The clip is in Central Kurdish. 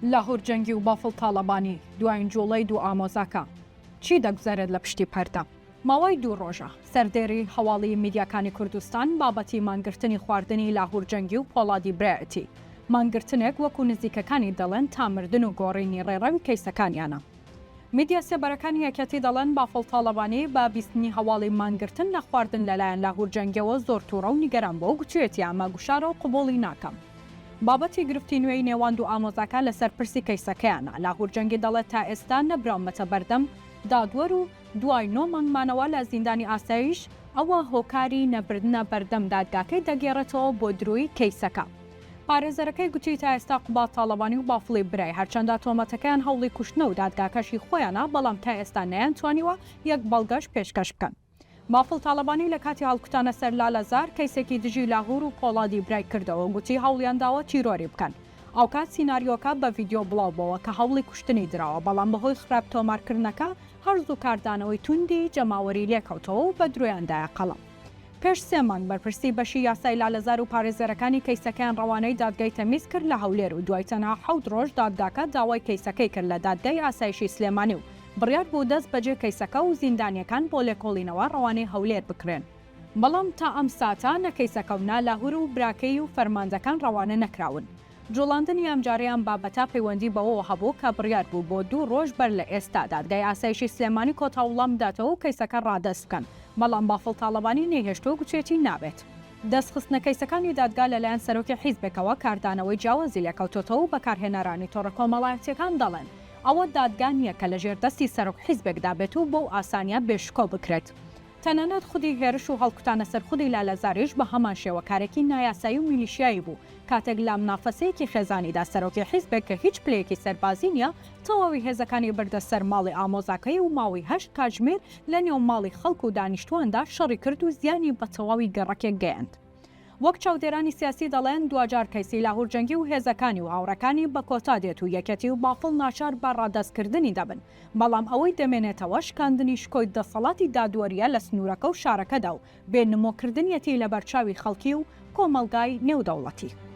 لاهور جەنگی و بافڵ تاڵەبانی دوایین جوڵەی دوو ئامۆزاکە چی دەگوزەرێت لە پشتی پەردە؟ ماوەی دوو ڕۆژە سەردێری هەواڵی میدیاکانی کوردستان بابەتی مانگرتنی خواردنی لاهور جەنگی و پۆڵادی برایەتی مانگرتنێک وەکو نزیکەکانی دەڵێن تامردن و گۆڕینی ڕێڕەوی کەیسەکانیانە. میدیا سێبەرەکانی یەکەتی دەڵێن بافڵ تاڵەبانی بە بیستنی هەواڵی مانگرتن لە خواردن لەلایەن لاهور جەنگیەوە زۆر تووڕە و نیگەران بۆ و گوتوێتی ئەمە گوشارە و قبوڵی ناکەم. بابەتی گرفتی نوێی نێوان دوو ئامۆزاکە لەسەر پرسی کەیسەکەیانە. لاهور جەنگی دەڵێت تا ئێستا نەبراومەتە بەردەم دادوەر و دوای 9 مانگمانەوە لە زیندانی ئاسایش ئەوە هۆکاری نەبردنە بەردەم دادگاکەی دەگێڕێتەوە بۆ دروی کەیسەکە. پارێزەرەکەی گوتی تا ئێستا قوبات تاڵەبانی و بافڵی برای هەرچەندە تۆمەتەکەیان هەوڵی کوشتنە و دادگاکەشی خۆیانە بەڵام تا ئێستا نەیانتوانیوە یەک بەڵگەش پێشکەش بکەن. بافڵ تاڵەبانی لە کاتی هەڵکوتانە سەر لالەزار کەیسێکی دژی لاهور و پۆڵادی برای کردەوە گوتی هەوڵیان داوە تیرۆری بکەن. ئەو کات سیناریۆکە بە ڤیدیۆ بڵاوبەوە کە هەوڵی کوشتنی درراوە بەڵام بەهۆی خراپ تۆمارکردنەکە هەرز و کاردانەوەی توندی جەماوەری لێکەوتەوە و بە درۆیاندایە قەڵم. پێش 3 مانگ بەرپرسی بەشی یاسای لالەزار و پارێزەرەکانی کەیسەکەیان ڕەوانەی دادگای تەمیز کرد لە هەولێر و دوای تەنها 7 ڕۆژ دادگاکە داوای کەیسەکەی کرد لە دادگای ئاسایشی سلێمانی و بڕیار بوو دەست بەجێ کەیسەکە و زیندانیەکان بۆ لێکۆڵینەوە ڕەوانەی هەولێر بکرێن. بەڵام تا ئەم ساتە نەکەیسەکەونا لاهور و براکەی و فەرماندەکان ڕەوانە نەکراون. جوڵاندنی ئەمجاریان بابەتە پەیوەندی بەوەوە هەبوو کە بڕیار بوو بۆ 2 ڕۆژ بەر لە ئێستا دادگای ئاسایشی سلێمانی کۆتاوڵام بداتەوە و کەیسەکە ڕادەست بکەن. بەڵام بافڵ تاڵەبانی نەیهێشتووە گوتێتی نابێت. دەستخستنە کەیسەکانی دادگا لەلایەن سەرۆکی حیزبێکەوە کاردانەوەی جیاوازی لێکەوتۆتەوە و بەکارهێنەرانی تۆڕە کۆمەڵایەتیەکان دەڵێن ئەوە دادگا نییە کە لە ژێردەستی سەرۆک حیزبێکدا بێت و بۆ ئاسانیە بێشکۆ بکرێت. تەنانەت خودی هێرش و هەڵکوتانە سەر خودی لالەزاریش بە هەمان شێوەکارێکی نایاسایی و میلیشیایی بوو کاتێک لام نافەسەیەکی خێزانیدا سەرۆکی حیزبێک کە هیچ پلەیەکی سەربازی نیە تەواوی هێزەکانی بردە سەر ماڵی ئامۆزاکەی و ماوەی 8 کاتژمێر لە نێو ماڵی خەڵک و دانیشتواندا شەڕی کرد و زیانی بە تەواوی گەڕەکێک گەیاند. وەک چاودێرانی سیاسی دەڵێن دوجار کەیسی لاهور جەنگی و هێزەکانی و هاوڕەکانی بە کۆتا دێت و یەکەتی و بافڵ ناچار بە ڕادەستکردنی دەبن بەڵام ئەوەی دەمێنێتەوە شکاندنی شکۆی دەسەڵاتی دادوەریە لە سنوورەکە و شارەکەدا و بێنمۆکردنیەتی لە بەرچاوی خەڵکی و کۆمەلگای نێودەوڵەتی.